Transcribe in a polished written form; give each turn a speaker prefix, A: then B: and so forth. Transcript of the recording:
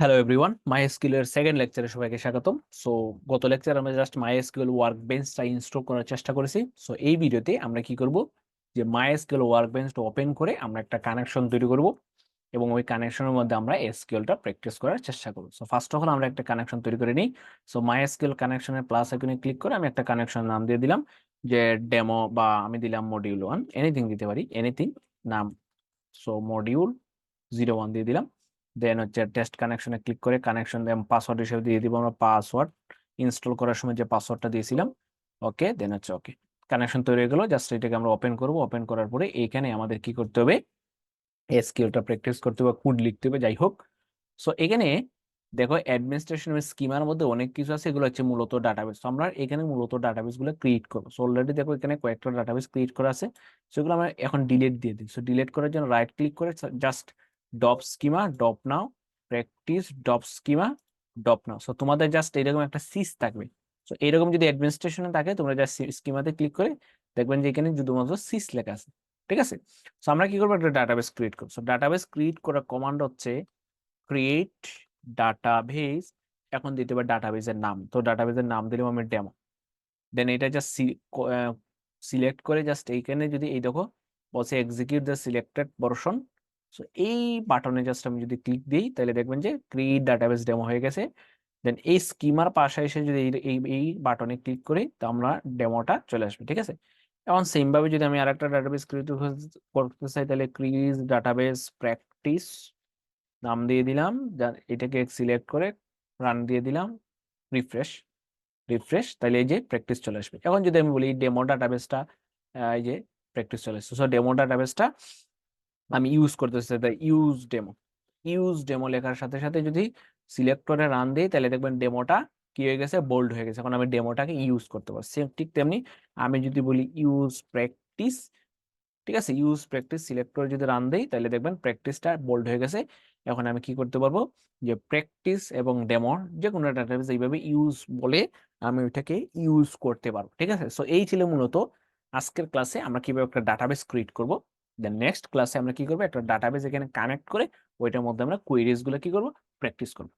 A: Hello everyone, MySQL এর second লেকচারে সবাইকে স্বাগতম। সো গত লেকচারে আমরা জাস্ট MySQL ওয়ার্কবেঞ্চটা ইনস্টল করার চেষ্টা করেছি। সো এই ভিডিওতে আমরা কি করব, যে MySQL ওয়ার্কবেঞ্চটা ওপেন করে আমরা একটা কানেকশন তৈরি করব এবং ওই কানেকশনের মধ্যে আমরা এসকিউএলটা প্র্যাকটিস করার চেষ্টা করব। সো ফার্স্ট অফ অল আমরা একটা কানেকশন তৈরি করে নিই। সো MySQL কানেকশনের প্লাস আইকনে ক্লিক করে আমি একটা কানেকশন নাম দিয়ে দিলাম, যে ডেমো, বা আমি দিলাম মডিউল 1, এনিথিং দিতে পারি, এনিথিং নাম। সো মডিউল 01 দিয়ে দিলাম। দেন হচ্ছে টেস্ট কানেকশনে ক্লিক করে কানেকশন পাসওয়ার্ড হিসেবে দিয়ে দিব আমরা পাসওয়ার্ড, ইনস্টল করার সময় যে পাসওয়ার্ডটা দিয়েছিলাম। ওকে, দেন হচ্ছে ওকে, কানেকশন তৈরি হয়ে গেল। জাস্ট এটাকে আমরা ওপেন করব। ওপেন করার পরে এইখানে আমাদের কি করতে হবে, এসকিউএলটা প্র্যাকটিস করতে হবে, কোড লিখতে হবে, যাই হোক। সো এখানে দেখো অ্যাডমিনিস্ট্রেশন স্কিমার মধ্যে অনেক কিছু আছে, এগুলো হচ্ছে মূলত ডাটাবেস। তো আমরা এখানে মূলত ডাটাবেস গুলো ক্রিয়েট করবো। সো অলরেডি দেখো এখানে কয়েকটা ডাটাবেস ক্রিয়েট করা আছে, সেগুলো আমরা এখন ডিলিট দিয়ে দিই। সো ডিলিট করার জন্য রাইট ক্লিক করে জাস্ট ডপ স্কিমা ডপ নাও, প্র্যাকটিস ডপ স্কিমা ডপ নাও। সো তোমাদের জাস্ট এরকম একটা সিস থাকবে। সো এরকম যদি অ্যাডমিনিস্ট্রেশনে থাকে, তোমরা জাস্ট স্কিমাতে ক্লিক করে দেখবেন যে এখানে শুধুমাত্র সিস লেখা আছে। ঠিক আছে। সো আমরা কি করবো, একটা ডাটাবেস ক্রিয়েট করবো। সো ডাটাবেস ক্রিয়েট করার কমান্ড হচ্ছে ক্রিয়েট ডাটাবেস। এখন দিতে হবে ডাটাবেসের নাম। তো ডাটাবেসের নাম দিলাম আমি ডেমো। দেন এটা জাস্ট সিলেক্ট করে জাস্ট এইখানে যদি এই দেখো বলছে execute the selected version. So এই বাটনে জাস্ট আমি যদি ক্লিক দিই, তাহলে দেখবেন যে ক্রিয়েট ডাটাবেস ডেমো হয়ে গেছে। দেন এই স্কিমার পাশে এসে যদি এই এই এই বাটনে ক্লিক করি, তো আমরা ডেমোটা চলে আসবে। ঠিক আছে। এখন সেম ভাবে যদি আমি আরেকটা ডাটাবেস ক্রিয়েট করতে চাই, তাহলে ক্রিজ ডাটাবেস প্র্যাকটিস নাম দিয়ে দিলাম। এটাকে সিলেক্ট করে রান দিয়ে দিলাম, রিফ্রেশ। তাহলে এই যে প্র্যাকটিস চলে আসবে। এখন যদি আমি বলি ডেমো ডাটাবেসটা, এই যে প্র্যাকটিস চলে আসছে। সো ডেমো ডাটাবেসটা আমি ইউজ করতেছি, ইউজ ডেমো লেখার সাথে সাথে যদি সিলেক্ট করে রান দিই, তাহলে দেখবেন ডেমোটা কি হয়ে গেছে, বোল্ড হয়ে গেছে। এখন আমি ডেমোটাকে ইউজ করতে পারছি। ঠিক তেমনি আমি যদি বলি ইউজ প্র্যাকটিস, ঠিক আছে, ইউজ প্র্যাকটিস সিলেক্ট করে যদি রান দেই, তাহলে দেখবেন প্র্যাকটিসটা বোল্ড হয়ে গেছে। এখন আমি কি করতে পারবো, যে প্র্যাকটিস এবং ডেমো যে কোনো ডাটাবেস এইভাবে ইউজ বলে আমি ওইটাকে ইউজ করতে পারবো। ঠিক আছে। সো এই ছিল মূলত আজকের ক্লাসে আমরা কিভাবে একটা ডাটাবেস ক্রিয়েট করব। দেন নেক্সট ক্লাসে আমরা কি করবো, একটা ডাটাবেস এখানে কানেক্ট করে ওইটার মধ্যে আমরা কোয়েরিজ গুলো কি করবো, প্র্যাকটিস করবো।